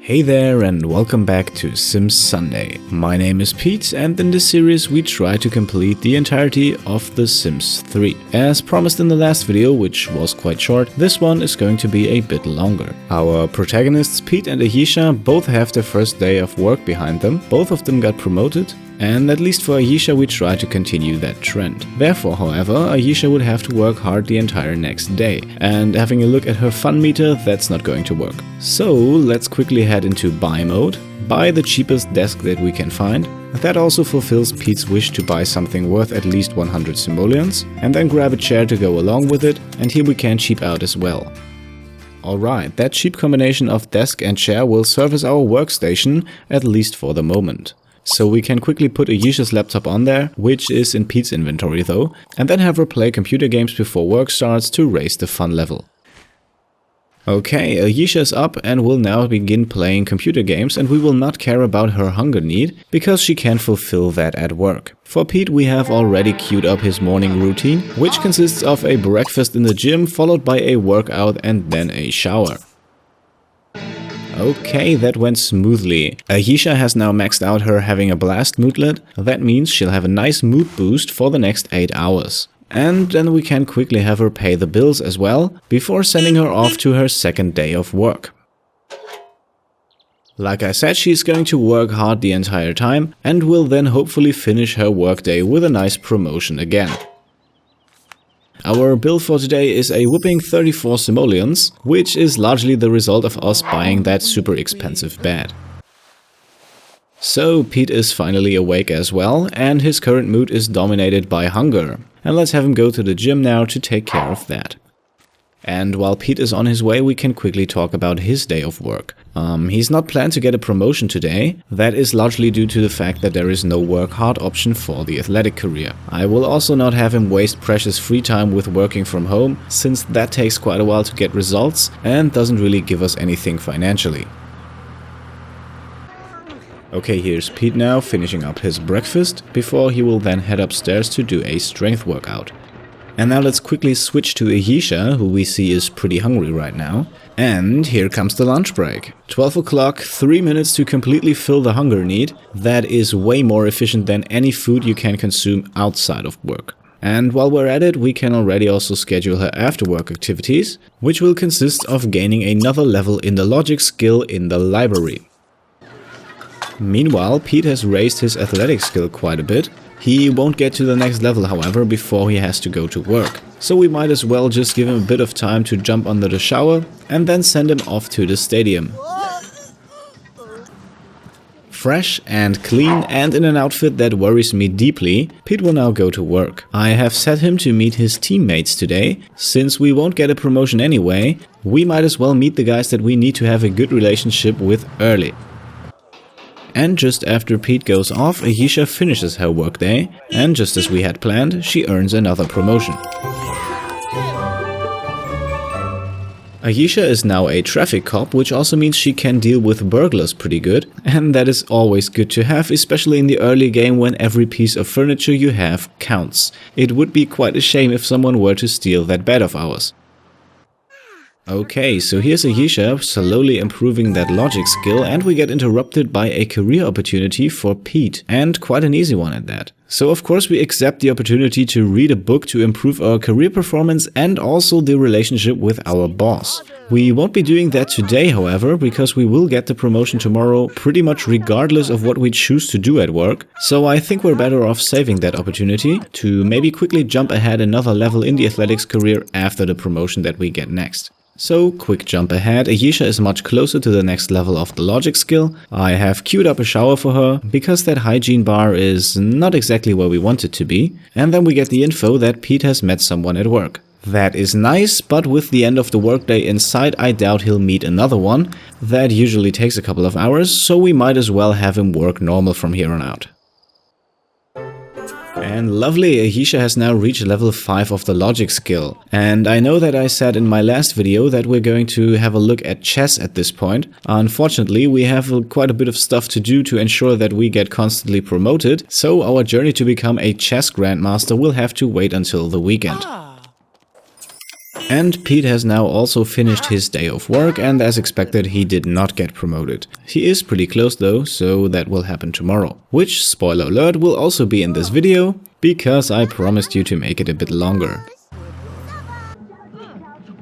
Hey there and welcome back to Sims Sunday. My name is Pete and in this series we try to complete the entirety of The Sims 3. As promised in the last video, which was quite short, this one is going to be a bit longer. Our protagonists Pete and Ayesha both have their first day of work behind them, both of them got promoted, and at least for Ayesha we try to continue that trend. Therefore, however, Ayesha would have to work hard the entire next day, and having a look at her fun meter, that's not going to work. So let's quickly head into buy mode, buy the cheapest desk that we can find. That also fulfills Pete's wish to buy something worth at least 100 simoleons, and then grab a chair to go along with it, and here we can cheap out as well. Alright, that cheap combination of desk and chair will serve as our workstation, at least for the moment. So we can quickly put Ayesha's laptop on there, which is in Pete's inventory though, and then have her play computer games before work starts to raise the fun level. Okay, Ayesha is up and will now begin playing computer games, and we will not care about her hunger need, because she can fulfill that at work. For Pete we have already queued up his morning routine, which consists of a breakfast in the gym followed by a workout and then a shower. Okay, that went smoothly. Ayesha has now maxed out her having a blast moodlet. That means she'll have a nice mood boost for the next 8 hours. And then we can quickly have her pay the bills as well, before sending her off to her second day of work. Like I said, she's going to work hard the entire time, and will then hopefully finish her workday with a nice promotion again. Our bill for today is a whopping 34 simoleons, which is largely the result of us buying that super expensive bed. So Pete is finally awake as well, and his current mood is dominated by hunger. And let's have him go to the gym now to take care of that. And while Pete is on his way, we can quickly talk about his day of work. He's not planned to get a promotion today. That is largely due to the fact that there is no work hard option for the athletic career. I will also not have him waste precious free time with working from home, since that takes quite a while to get results and doesn't really give us anything financially. Okay, here's Pete now finishing up his breakfast, before he will then head upstairs to do a strength workout. And now let's quickly switch to Ayesha, who we see is pretty hungry right now. And here comes the lunch break. 12 o'clock, 3 minutes to completely fill the hunger need. That is way more efficient than any food you can consume outside of work. And while we're at it, we can already also schedule her after-work activities, which will consist of gaining another level in the logic skill in the library. Meanwhile, Pete has raised his athletic skill quite a bit. He won't get to the next level, however, before he has to go to work. So we might as well just give him a bit of time to jump under the shower and then send him off to the stadium. Fresh and clean and in an outfit that worries me deeply, Pete will now go to work. I have set him to meet his teammates today. Since we won't get a promotion anyway, we might as well meet the guys that we need to have a good relationship with early. And just after Pete goes off, Ayesha finishes her workday, and just as we had planned, she earns another promotion. Ayesha is now a traffic cop, which also means she can deal with burglars pretty good, and that is always good to have, especially in the early game when every piece of furniture you have counts. It would be quite a shame if someone were to steal that bed of ours. Okay, so here's Ayesha slowly improving that logic skill, and we get interrupted by a career opportunity for Pete, and quite an easy one at that. So of course we accept the opportunity to read a book to improve our career performance and also the relationship with our boss. We won't be doing that today, however, because we will get the promotion tomorrow pretty much regardless of what we choose to do at work. So I think we're better off saving that opportunity to maybe quickly jump ahead another level in the athletics career after the promotion that we get next. So, quick jump ahead, Ayesha is much closer to the next level of the logic skill. I have queued up a shower for her, because that hygiene bar is not exactly where we want it to be. And then we get the info that Pete has met someone at work. That is nice, but with the end of the workday in sight, I doubt he'll meet another one. That usually takes a couple of hours, so we might as well have him work normal from here on out. And lovely, Ayesha has now reached level 5 of the logic skill. And I know that I said in my last video that we're going to have a look at chess at this point. Unfortunately, we have quite a bit of stuff to do to ensure that we get constantly promoted, so our journey to become a chess grandmaster will have to wait until the weekend. And Pete has now also finished his day of work, and as expected he did not get promoted. He is pretty close though, so that will happen tomorrow. Which, spoiler alert, will also be in this video, because I promised you to make it a bit longer.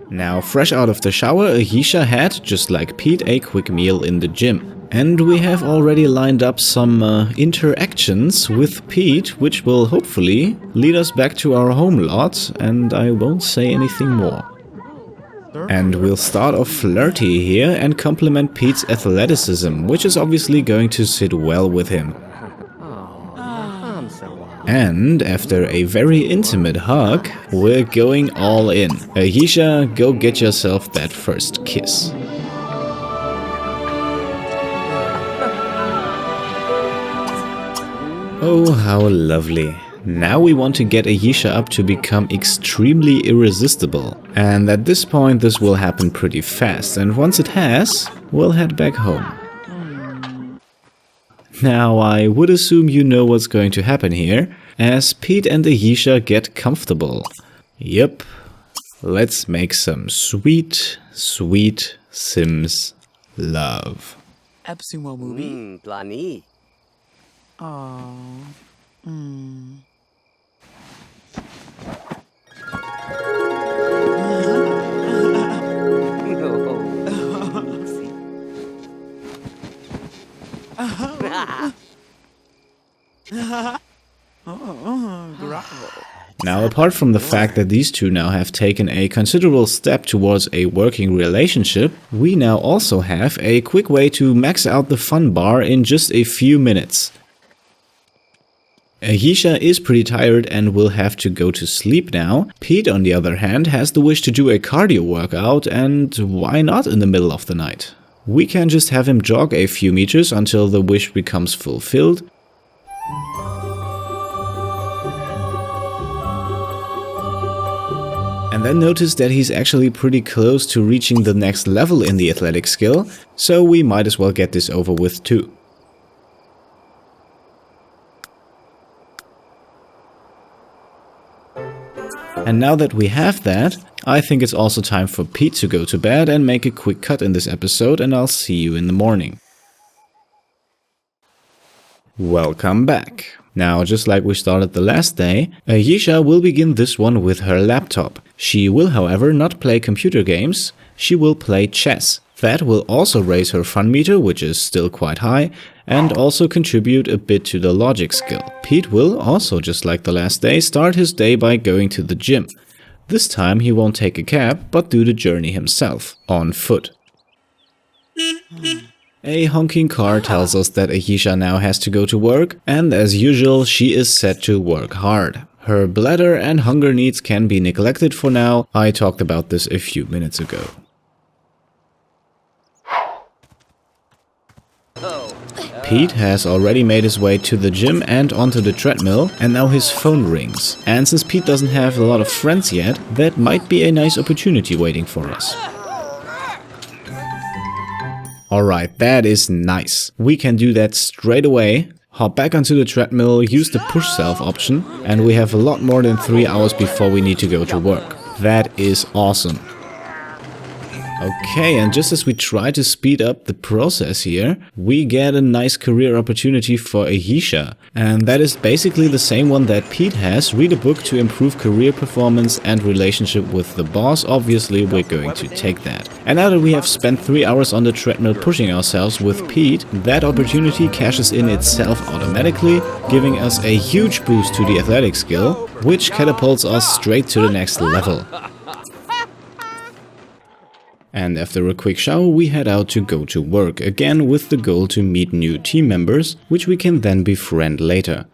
Now, fresh out of the shower, Ayesha had, just like Pete, a quick meal in the gym. And we have already lined up some interactions with Pete, which will hopefully lead us back to our home lot, and I won't say anything more. And we'll start off flirty here and compliment Pete's athleticism, which is obviously going to sit well with him. And after a very intimate hug, we're going all in. Ayesha, go get yourself that first kiss. Oh, how lovely. Now we want to get Ayesha up to become extremely irresistible. And at this point this will happen pretty fast, and once it has, we'll head back home. Now I would assume you know what's going to happen here, as Pete and Ayesha get comfortable. Yep, let's make some sweet, sweet Sims love. Absumo movie. Plani. Now, apart from the fact that these two now have taken a considerable step towards a working relationship, we now also have a quick way to max out the fun bar in just a few minutes. Ayesha is pretty tired and will have to go to sleep now. Pete, on the other hand, has the wish to do a cardio workout, and why not in the middle of the night? We can just have him jog a few meters until the wish becomes fulfilled. And then notice that he's actually pretty close to reaching the next level in the athletic skill, so we might as well get this over with too. And now that we have that, I think it's also time for Pete to go to bed and make a quick cut in this episode, and I'll see you in the morning. Welcome back. Now, just like we started the last day, Ayesha will begin this one with her laptop. She will, however, not play computer games, she will play chess. That will also raise her fun meter, which is still quite high, and also contribute a bit to the logic skill. Pete will also, just like the last day, start his day by going to the gym. This time he won't take a cab, but do the journey himself, on foot. A honking car tells us that Ayesha now has to go to work, and as usual she is set to work hard. Her bladder and hunger needs can be neglected for now. I talked about this a few minutes ago. Pete has already made his way to the gym and onto the treadmill, and now his phone rings. And since Pete doesn't have a lot of friends yet, that might be a nice opportunity waiting for us. Alright, that is nice. We can do that straight away. Hop back onto the treadmill, use the push self option, and we have a lot more than 3 hours before we need to go to work. That is awesome. Okay, and just as we try to speed up the process here, we get a nice career opportunity for Ayesha. And that is basically the same one that Pete has. Read a book to improve career performance and relationship with the boss. Obviously, we're going to take that. And now that we have spent 3 hours on the treadmill pushing ourselves with Pete, that opportunity cashes in itself automatically, giving us a huge boost to the athletic skill, which catapults us straight to the next level. And after a quick shower, we head out to go to work, again with the goal to meet new team members, which we can then befriend later.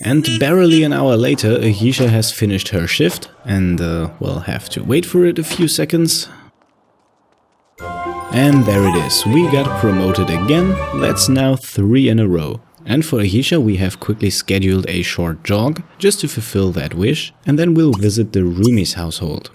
And barely an hour later, Ayesha has finished her shift, and we'll have to wait for it a few seconds. And there it is, we got promoted again. That's now 3 in a row. And for Ayesha we have quickly scheduled a short jog, just to fulfill that wish, and then we'll visit the roomie's household.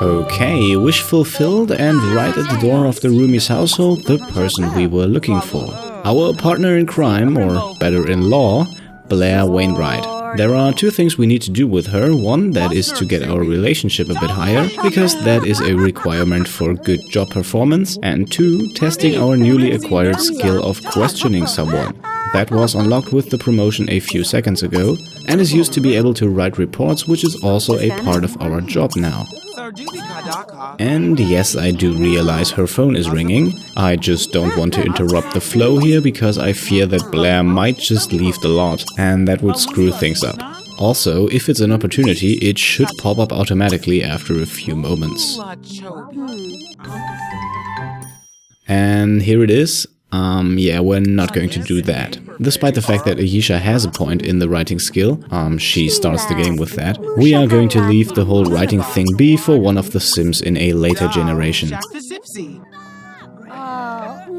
Okay, wish fulfilled, and right at the door of the roomie's household, the person we were looking for. Our partner in crime, or better in law, Blair Wainwright. There are two things we need to do with her. One, that is to get our relationship a bit higher, because that is a requirement for good job performance. And two, testing our newly acquired skill of questioning someone. That was unlocked with the promotion a few seconds ago and is used to be able to write reports, which is also a part of our job now. And yes, I do realize her phone is ringing. I just don't want to interrupt the flow here because I fear that Blair might just leave the lot and that would screw things up. Also, if it's an opportunity, it should pop up automatically after a few moments. And here it is. Yeah, we're not going to do that. Despite the fact that Ayesha has a point in the writing skill, she starts the game with that, we are going to leave the whole writing thing be for one of the Sims in a later generation.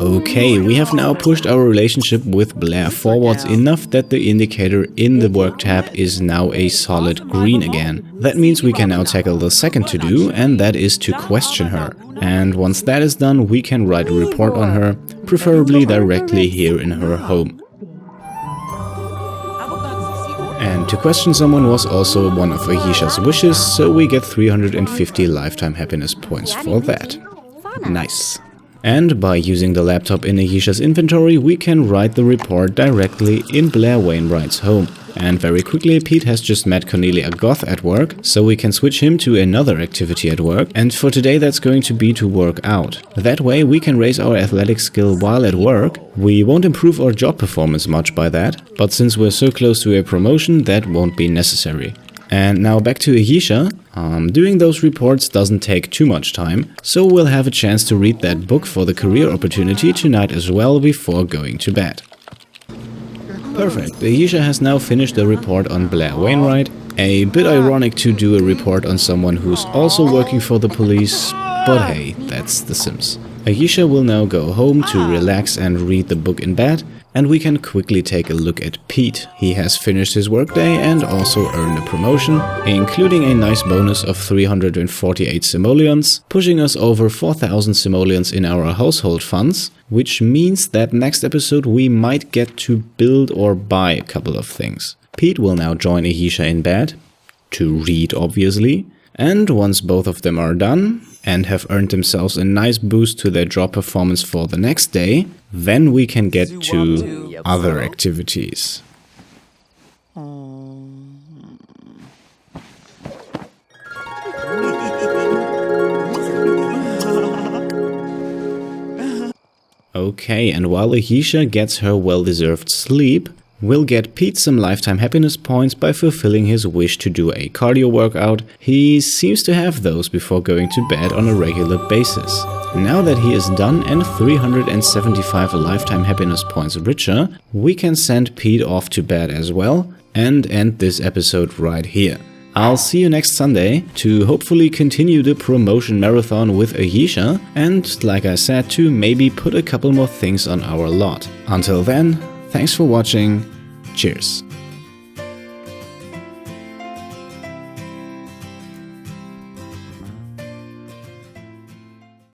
Okay, we have now pushed our relationship with Blair forwards enough that the indicator in the work tab is now a solid green again. That means we can now tackle the second to-do, and that is to question her. And once that is done, we can write a report on her, preferably directly here in her home. And to question someone was also one of Ayesha's wishes, so we get 350 lifetime happiness points for that. Nice. And by using the laptop in Ayesha's inventory, we can write the report directly in Blair Wainwright's home. And very quickly, Pete has just met Cornelia Goth at work, so we can switch him to another activity at work, and for today that's going to be to work out. That way we can raise our athletic skill while at work. We won't improve our job performance much by that, but since we're so close to a promotion, that won't be necessary. And now back to Ayesha. Doing those reports doesn't take too much time, so we'll have a chance to read that book for the career opportunity tonight as well before going to bed. Perfect. Ayesha has now finished the report on Blair Wainwright. A bit ironic to do a report on someone who's also working for the police, but hey, that's The Sims. Ayesha will now go home to relax and read the book in bed, and we can quickly take a look at Pete. He has finished his workday and also earned a promotion, including a nice bonus of 348 simoleons, pushing us over 4,000 simoleons in our household funds, which means that next episode we might get to build or buy a couple of things. Pete will now join Ayesha in bed, to read obviously, and once both of them are done and have earned themselves a nice boost to their job performance for the next day, then we can get to other activities. Okay, and while Ayesha gets her well-deserved sleep, we'll get Pete some lifetime happiness points by fulfilling his wish to do a cardio workout. He seems to have those before going to bed on a regular basis. Now that he is done and 375 lifetime happiness points richer, we can send Pete off to bed as well and end this episode right here. I'll see you next Sunday to hopefully continue the promotion marathon with Ayesha and, like I said, to maybe put a couple more things on our lot. Until then, thanks for watching. Cheers.